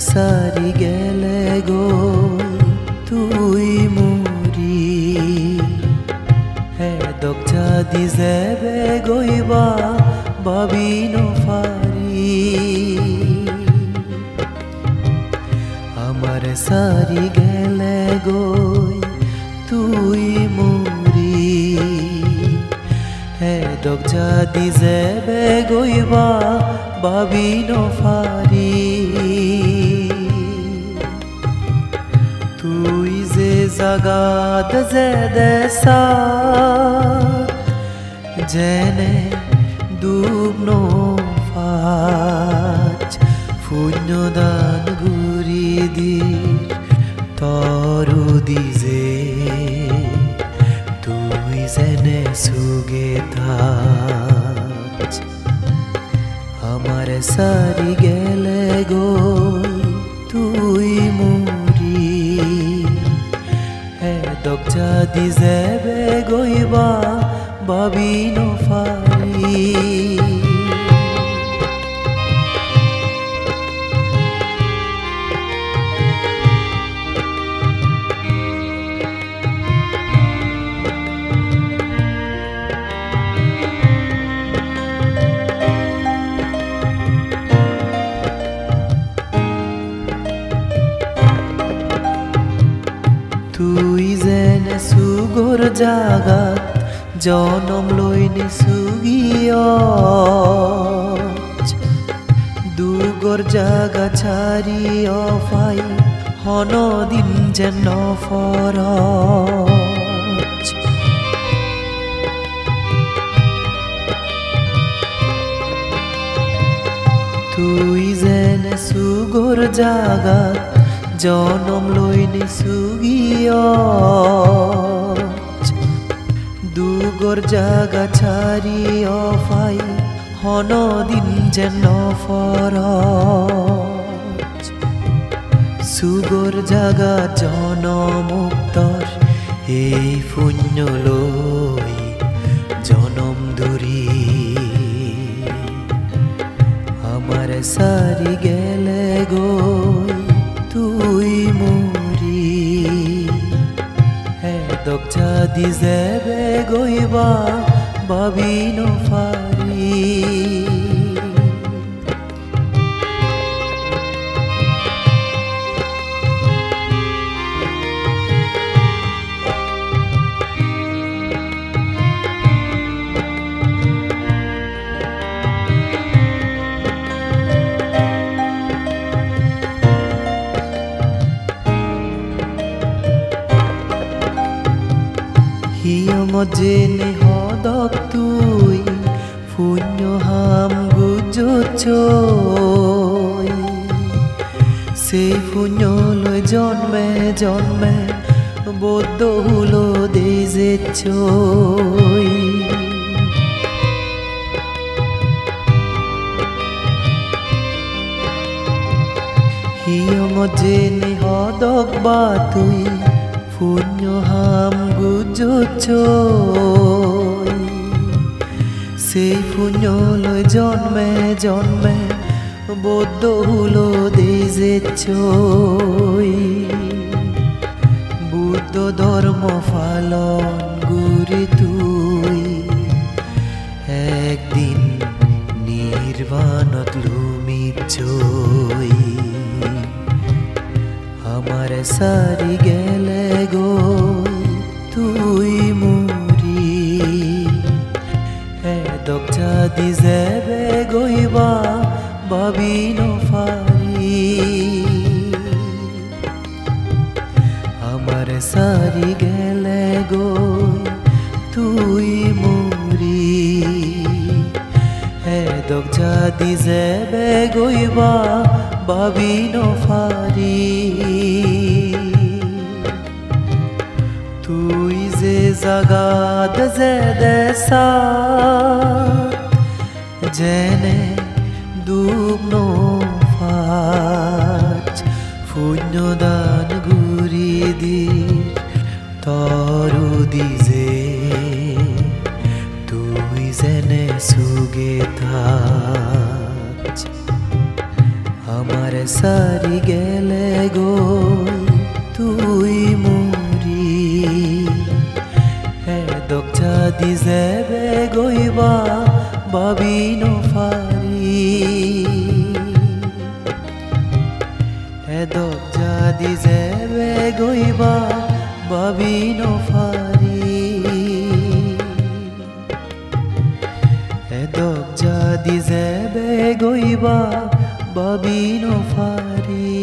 সারি গেলে গৈ তুই মুরি হেদক যদি যেবে গইবা ভাবি নফারি আমার সারি গেলে গই তুই মুরি হেদক যদি যেবে গইবা ভাবি নফারি তুই যে জাগাত যে দেশাত যেনে ডুব নফাচ শূন্যদান ঘূৰি দিৰ তৰু দিজে তুই যেনে সুগে থাচ আমার সারি গেলে গই তুই মুরি হেদক যদি যেবে গইবা ভাবি নফারি তুই যেনে সুগর জাগাত জনম লৈ নিসুগিয় দুগর জাগা ছাড়ি অফাই হনদিন যেন নফরচ তুই যেনে সুগর জাগাত জনম লৈ নিসুগিয় দুগর জাগা ছাড়ি অফাই হনদিন যেন নফরচ সুগর জাগা জনমুক্তর এই পুণ্য লৈ জনম ধৰি আমার সারি গেলে গই তুই মুরি হেদক যদি যেবে গইবা ভাবি নফারি হিয়মত যেনে হদক তুই পুণ্য হাম গুজুচৈ সেই পুণ্য লৈ জন্মে জন্মে বদ্ধ হুলো দেজেচৈ হিয়মত যেনে হদক বা তুই পুণ্য হাম গুজুচৈ সেই পুণ্য লৈ জন্মে জন্মে বদ্ধ হুলো দেজেচৈ বুদ্ধ ধর্ম পালন গুরি তুই একদিন নির্বাণত লুমিচৈ আমার সারি গেলে গই তুই মুরি হেদক যদি যেবে গইবা ভাবি নফারি আমার সারি গেলে গই তুই মুরি হেদক যদি যেবে গইবা ভাবি নফারি তুই যে জাগাত যে দেশাত যেনে ডুব নফাচ শূন্যদান ঘূৰি দিৰ তৰু দিজে তুই যেনে সুগে থাচ আমার সারি গেলে গৈ তুই মরি হেদক যদি যেবে গইবা ভাবি নফারি হেদক যদি যেবে গইবা ভাবি নফারি হেদক যদি যেবে গইবা ভাবি নফারি